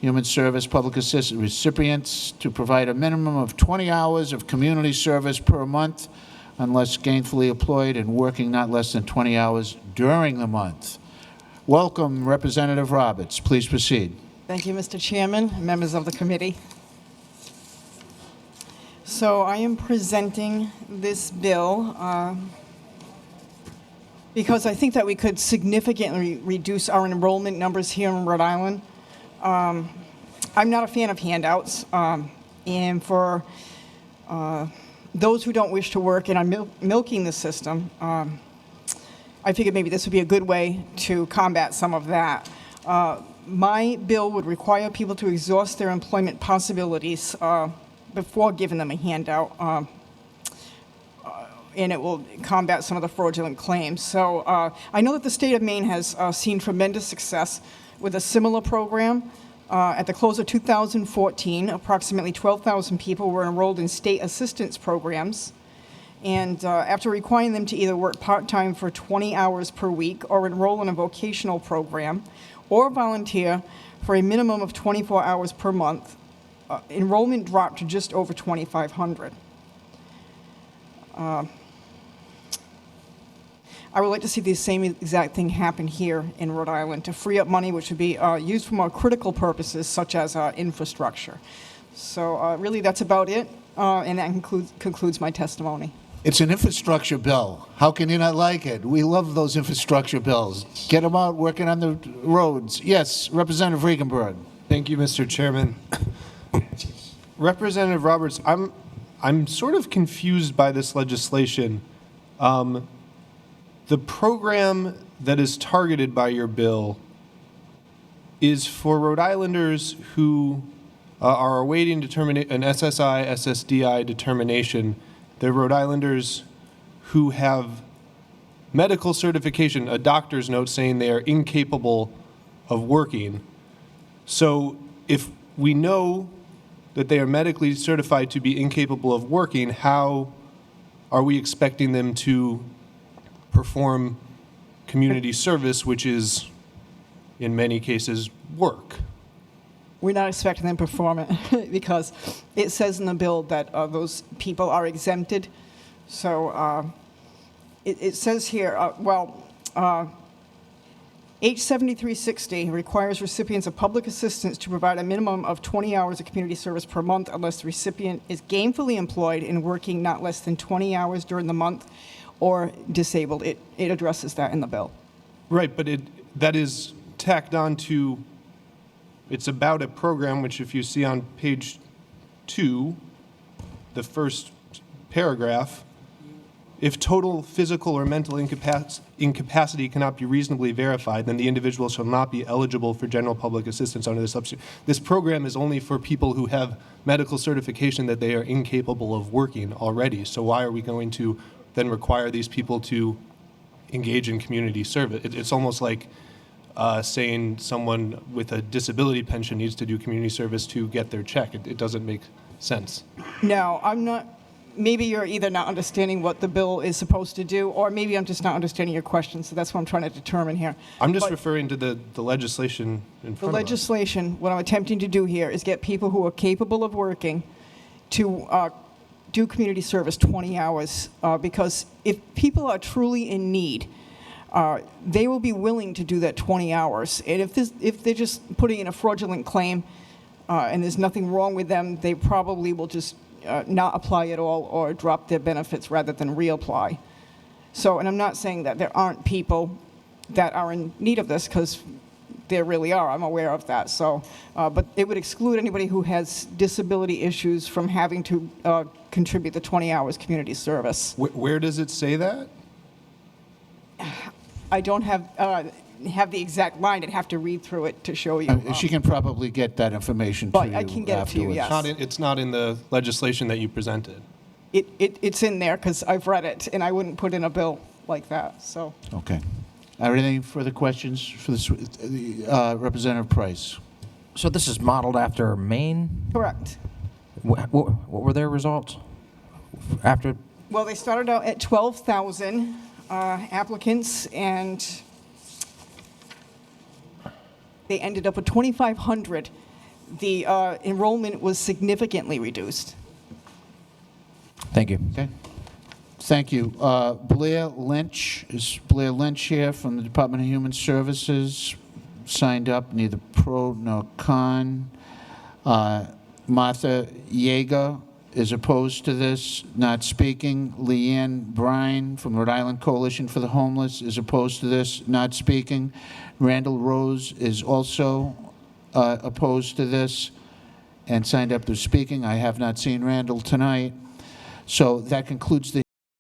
Human Service Public Assistance recipients to provide a minimum of 20 hours of community service per month unless gainfully employed and working not less than 20 hours during the month. Welcome, Representative Roberts. Please proceed. Thank you, Mr. Chairman, members of the committee. So I am presenting this bill because I think that we could significantly reduce our enrollment numbers here in Rhode Island. I'm not a fan of handouts, and for those who don't wish to work and are milking the system, I figured maybe this would be a good way to combat some of that. My bill would require people to exhaust their employment possibilities before giving them a handout, and it will combat some of the fraudulent claims. So I know that the state of Maine has seen tremendous success with a similar program. At the close of 2014, approximately 12,000 people were enrolled in state assistance programs. And after requiring them to either work part-time for 20 hours per week or enroll in a vocational program or volunteer for a minimum of 24 hours per month, enrollment dropped to just over 2,500. I would like to see the same exact thing happen here in Rhode Island to free up money which would be used for more critical purposes such as infrastructure. So really that's about it, and that concludes my testimony. It's an infrastructure bill. How can you not like it? We love those infrastructure bills. Get them out working on the roads. Yes, Representative Regenberg. Thank you, Mr. Chairman. Representative Roberts, I'm sort of confused by this legislation. The program that is targeted by your bill is for Rhode Islanders who are awaiting an SSI, SSDI determination. They're Rhode Islanders who have medical certification, a doctor's note saying they are incapable of working. So if we know that they are medically certified to be incapable of working, how are we expecting them to perform community service, which is, in many cases, work? We're not expecting them to perform it because it says in the bill that those people are exempted. So it says here, H 7360 requires recipients of public assistance to provide a minimum of 20 hours of community service per month unless the recipient is gainfully employed and working not less than 20 hours during the month or disabled. It addresses that in the bill. Right, but that is tacked on to, it's about a program which, if you see on page 2, the first paragraph, if total physical or mental incapacity cannot be reasonably verified, then the individual shall not be eligible for general public assistance under this substitute. This program is only for people who have medical certification that they are incapable of working already. So why are we going to then require these people to engage in community service? It's almost like saying someone with a disability pension needs to do community service to get their check. It doesn't make sense. No, I'm not. Maybe you're either not understanding what the bill is supposed to do, or maybe I'm just not understanding your question, so that's what I'm trying to determine here. I'm just referring to the legislation in front of us. The legislation, what I'm attempting to do here is get people who are capable of working to do community service 20 hours, because if people are truly in need, they will be willing to do that 20 hours. And if they're just putting in a fraudulent claim and there's nothing wrong with them, they probably will just not apply at all or drop their benefits rather than reapply. So, and I'm not saying that there aren't people that are in need of this, because there really are. I'm aware of that. So, but it would exclude anybody who has disability issues from having to contribute the 20 hours community service. Where does it say that? I don't have the exact line. I'd have to read through it to show you. She can probably get that information to you I can get it to you, afterwards. yes. It's not in the legislation that you presented. It's in there because I've read it, and I wouldn't put in a bill like that. So. Okay. Are there any further questions for this, Representative Price? So this is modeled after Maine? Correct. What were their results after? Well, they started out at 12,000 applicants, and they ended up with 2,500 the enrollment was significantly reduced. Thank you. Okay. Thank you. Blair Lynch, is Blair Lynch here from the Department of Human Services? Signed up, neither pro nor con. Martha Yeager is opposed to this, not speaking. Leanne Brine from Rhode Island Coalition for the Homeless is opposed to this, not speaking. Randall Rose is also opposed to this and signed up to speaking. I have not seen Randall tonight. So that concludes the